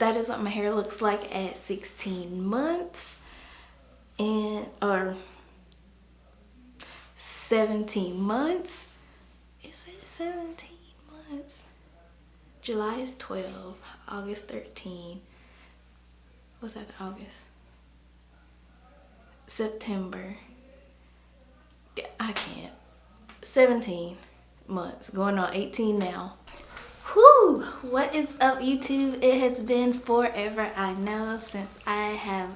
that is what my hair looks like at 16 months or 17 months. Is it 17 months? July is 12, August 13. What's that, August? September. I can't. 17 months, going on 18 now. Whew, what is up, YouTube? It has been forever, I know, since I have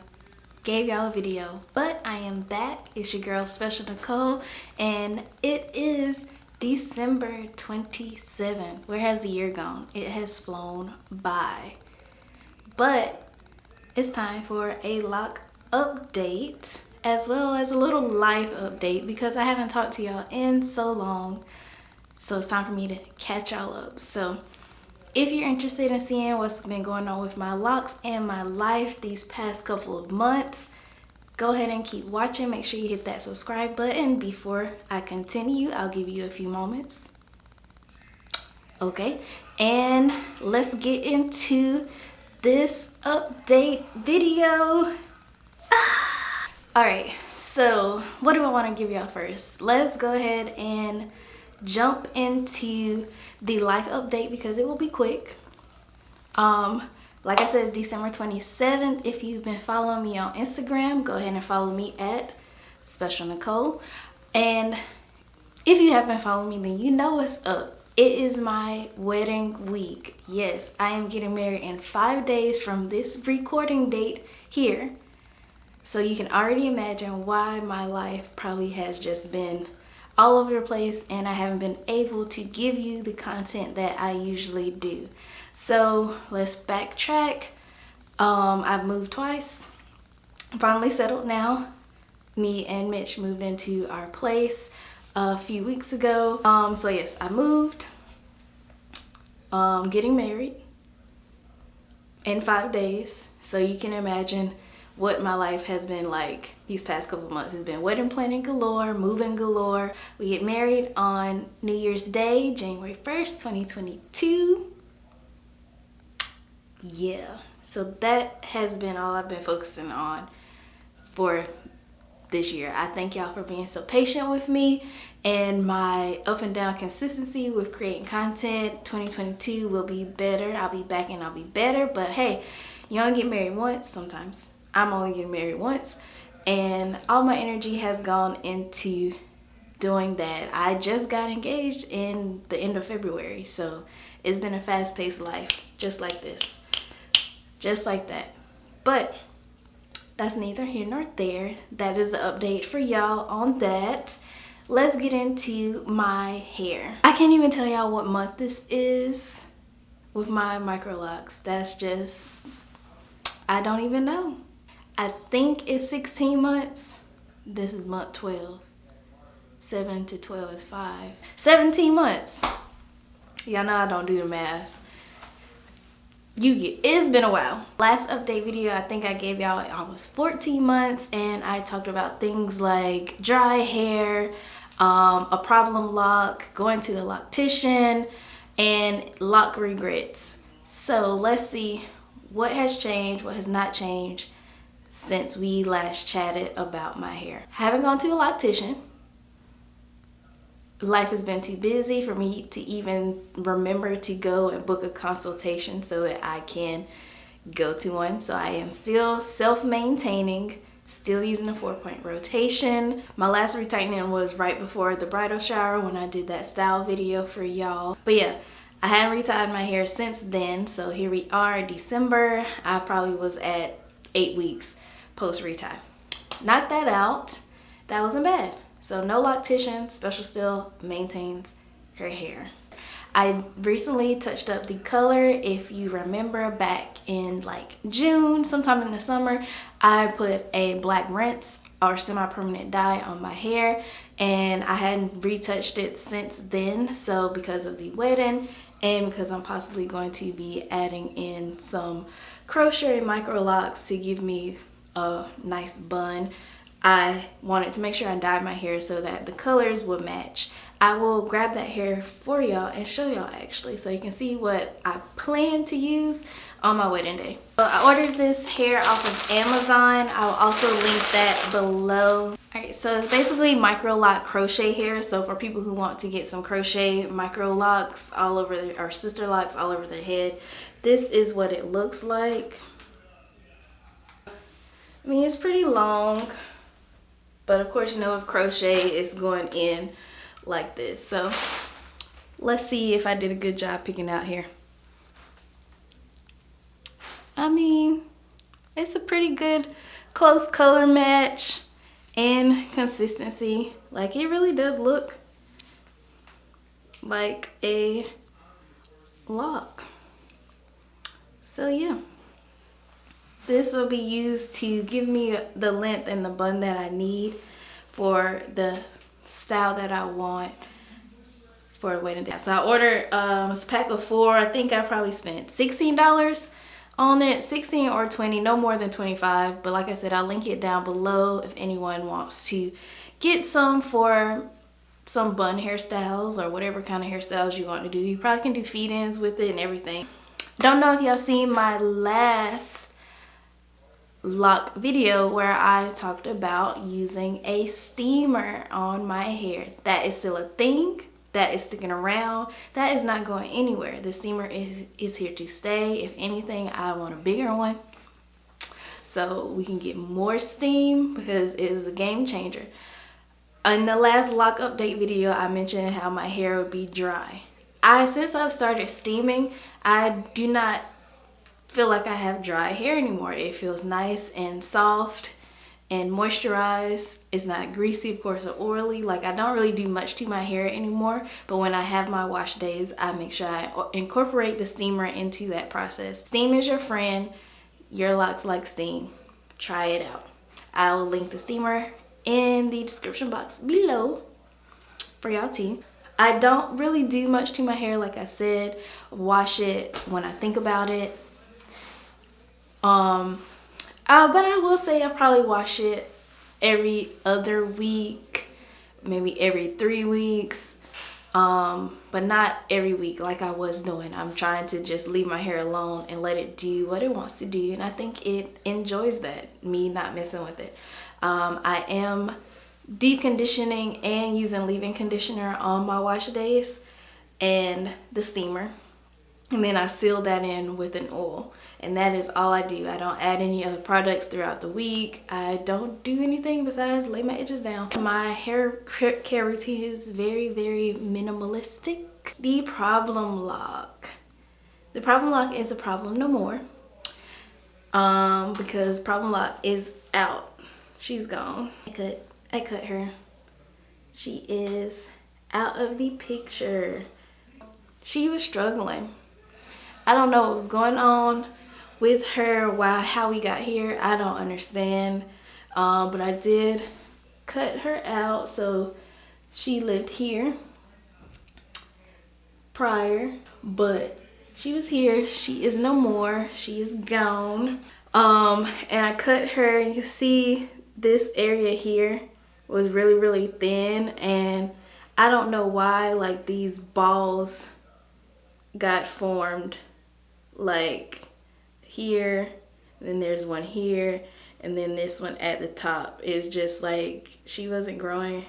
gave y'all a video, but I am back. It's your girl Spechel Nicole, and it is December 27th. Where has the year gone? It has flown by. But it's time for a lock update, as well as a little life update, because I haven't talked to y'all in so long. So it's time for me to catch y'all up. So if you're interested in seeing what's been going on with my locks and my life these past couple of months, go ahead and keep watching. Make sure you hit that subscribe button. Before I continue, I'll give you a few moments. Okay, and let's get into this update video. Alright, so what do I want to give y'all first? Let's go ahead and jump into the life update because it will be quick. Like I said, it's December 27th. If you've been following me on Instagram, go ahead and follow me at Spechel Nicole. And if you have been following me, then you know what's up. It is my wedding week. Yes, I am getting married in 5 days from this recording date here. So you can already imagine why my life probably has just been all over the place and I haven't been able to give you the content that I usually do. So let's backtrack. I've moved twice. Finally settled now. Me and Mitch moved into our place a few weeks ago. So yes, I moved. Getting married in 5 days. So you can imagine what my life has been like these past couple months. It's been wedding planning galore, moving galore. We get married on New Year's Day, January 1st, 2022. Yeah, so that has been all I've been focusing on for this year. I thank y'all for being so patient with me and my up and down consistency with creating content. 2022 will be better. I'll be back and I'll be better, but hey, you only get married once sometimes. I'm only getting married once, and all my energy has gone into doing that. I just got engaged in the end of February, so it's been a fast-paced life, just like this, just like that. But that's neither here nor there. That is the update for y'all on that. Let's get into my hair. I can't even tell y'all what month this is with my micro locks. That's just, I don't even know. I think it's 16 months. This is month 12. 7 to 12 is 5. 17 months. Y'all know I don't do the math. It's been a while. Last update video, I think I gave y'all almost 14 months, and I talked about things like dry hair, a problem lock, going to a loctician, and lock regrets. So let's see what has changed, what has not changed since we last chatted about my hair. Haven't gone to a loctician. Life has been too busy for me to even remember to go and book a consultation so that I can go to one. So I am still self-maintaining, still using a 4-point rotation. My last retightening was right before the bridal shower when I did that style video for y'all. But yeah, I hadn't retied my hair since then. So here we are, December. I probably was at 8 weeks post retie. Knocked that out. That wasn't bad. So no loctician. Spechel still maintains her hair. I recently touched up the color. If you remember back in like June, sometime in the summer, I put a black rinse or semi-permanent dye on my hair, and I hadn't retouched it since then. So because of the wedding and because I'm possibly going to be adding in some crochet micro locks to give me a nice bun, I wanted to make sure I dyed my hair so that the colors would match. I will grab that hair for y'all and show y'all actually, so you can see what I plan to use on my wedding day. So I ordered this hair off of Amazon. I'll also link that below. Alright, so it's basically micro lock crochet hair. So for people who want to get some crochet micro locks all over their, or sister locks all over their head, this is what it looks like. I mean, it's pretty long, but of course, you know, with crochet, it's going in like this. So let's see if I did a good job picking out here. I mean, it's a pretty good close color match and consistency. Like, it really does look like a lock. So yeah, this will be used to give me the length and the bun that I need for the style that I want for a wedding day. So I ordered a pack of 4. I think I probably spent $16 on it, 16 or 20, no more than 25. But like I said, I'll link it down below if anyone wants to get some for some bun hairstyles or whatever kind of hairstyles you want to do. You probably can do feed-ins with it and everything. Don't know if y'all seen my last lock video where I talked about using a steamer on my hair. That is still a thing. That is sticking around. That is not going anywhere. The steamer is here to stay. If anything, I want a bigger one so we can get more steam, because it is a game changer. In the last lock update video, I mentioned how my hair would be dry. Since I've started steaming, I do not feel like I have dry hair anymore. It feels nice and soft and moisturized. It's not greasy, of course, or oily. Like, I don't really do much to my hair anymore, but when I have my wash days, I make sure I incorporate the steamer into that process. Steam is your friend. Your locks like steam. Try it out. I will link the steamer in the description box below for y'all too. I don't really do much to my hair, like I said. Wash it when I think about it. But I will say I probably wash it every other week, maybe every 3 weeks, but not every week like I was doing. I'm trying to just leave my hair alone and let it do what it wants to do, and I think it enjoys that, me not messing with it. I am deep conditioning and using leave-in conditioner on my wash days and the steamer, and then I seal that in with an oil. And that is all I do. I don't add any other products throughout the week. I don't do anything besides lay my edges down. My hair care routine is very, very minimalistic. The problem lock. The problem lock is a problem no more. Because problem lock is out. She's gone. I cut her. She is out of the picture. She was struggling. I don't know what was going on with her, how we got here. I don't understand, but I did cut her out. So she lived here prior, but she was here. She is no more. She is gone. And I cut her. You can see this area here was really, really thin, and I don't know why, like, these balls got formed, like here, then there's one here, and then this one at the top. Is just like she wasn't growing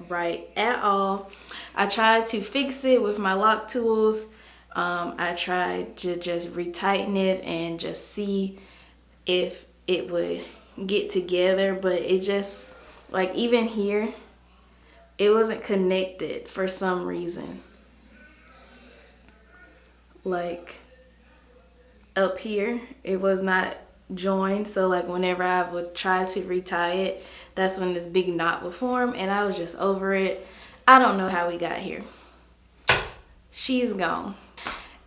right at all. I tried to fix it with my lock tools. I tried to just retighten it and just see if it would get together, but it just, like, even here, it wasn't connected for some reason. Like, up here, it was not joined. So, like, whenever I would try to retie it, that's when this big knot would form, and I was just over it. I don't know how we got here. She's gone,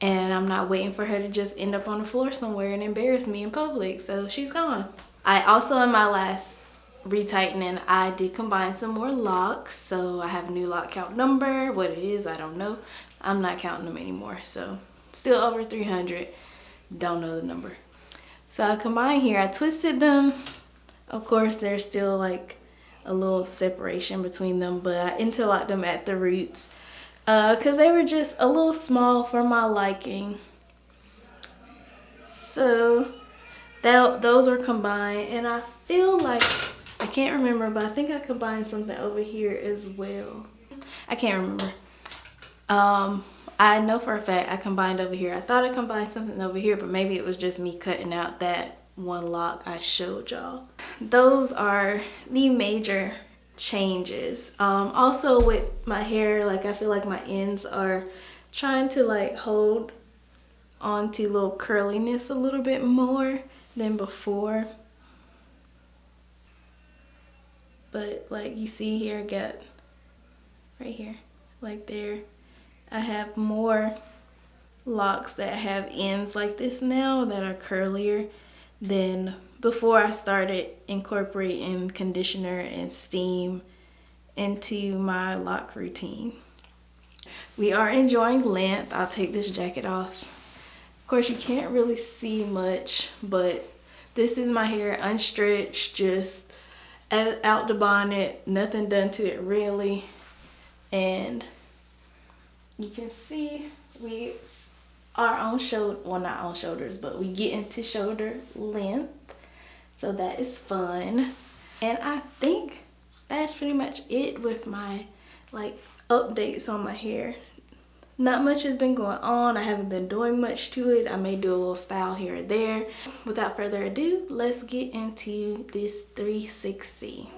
and I'm not waiting for her to just end up on the floor somewhere and embarrass me in public. So she's gone. I also, in my last retightening, I did combine some more locks. So I have a new lock count number. What it is, I don't know. I'm not counting them anymore. So still over 300. Don't know the number. So I combined here. I twisted them. Of course, there's still like a little separation between them, but I interlocked them at the roots because they were just a little small for my liking. So those were combined, and I feel like, I can't remember, but I think I combined something over here as well. I can't remember. I know for a fact I combined over here. I thought I combined something over here, but maybe it was just me cutting out that one lock I showed y'all. Those are the major changes. Also with my hair, like I feel like my ends are trying to like hold onto little curliness a little bit more than before. But like you see here, I got right here, like there, I have more locks that have ends like this now that are curlier than before I started incorporating conditioner and steam into my lock routine. We are enjoying length. I'll take this jacket off. Of course, you can't really see much, but this is my hair unstretched, just out the bonnet, nothing done to it really. And you can see we are on shoulder, well not on shoulders, but we get into shoulder length. So that is fun. And I think that's pretty much it with my like updates on my hair. Not much has been going on. I haven't been doing much to it. I may do a little style here or there. Without further ado, let's get into this 360.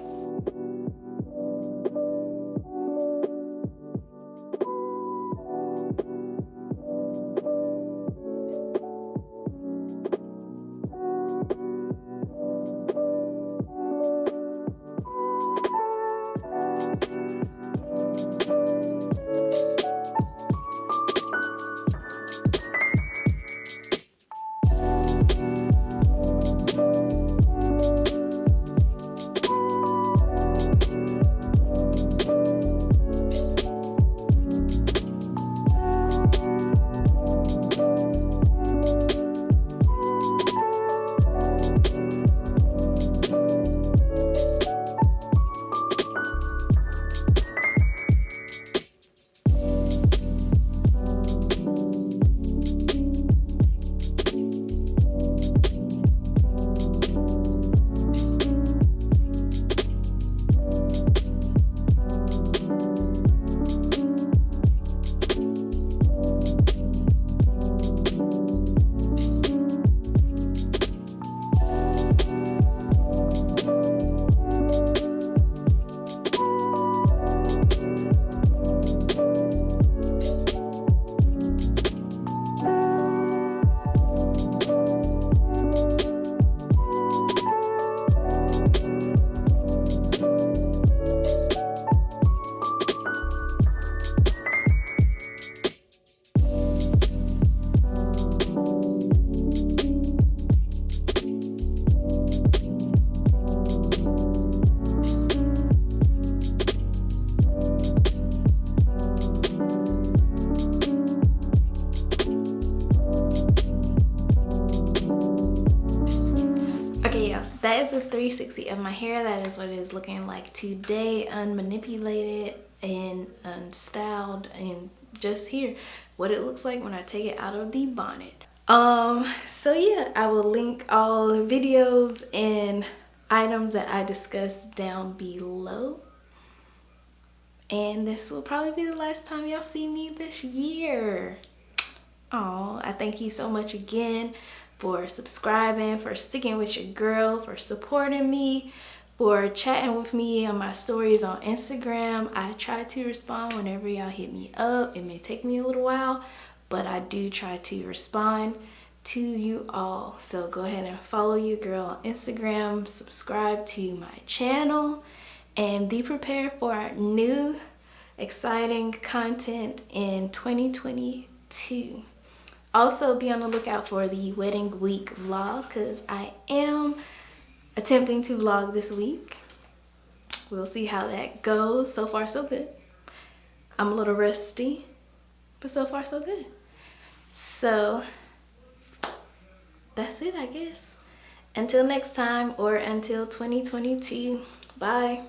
That is a 360 of my hair. That is what it is looking like today, unmanipulated and unstyled, and just here what it looks like when I take it out of the bonnet. So yeah, I will link all the videos and items that I discussed down below. And this will probably be the last time y'all see me this year. Oh, I thank you so much again for subscribing, for sticking with your girl, for supporting me, for chatting with me on my stories on Instagram. I try to respond whenever y'all hit me up. It may take me a little while, but I do try to respond to you all. So go ahead and follow your girl on Instagram, subscribe to my channel, and be prepared for new exciting content in 2022. Also be on the lookout for the wedding week vlog, because I am attempting to vlog this week. We'll see how that goes. So far so good. I'm a little rusty, but so far so good. So that's it, I guess. Until next time, or until 2022. Bye.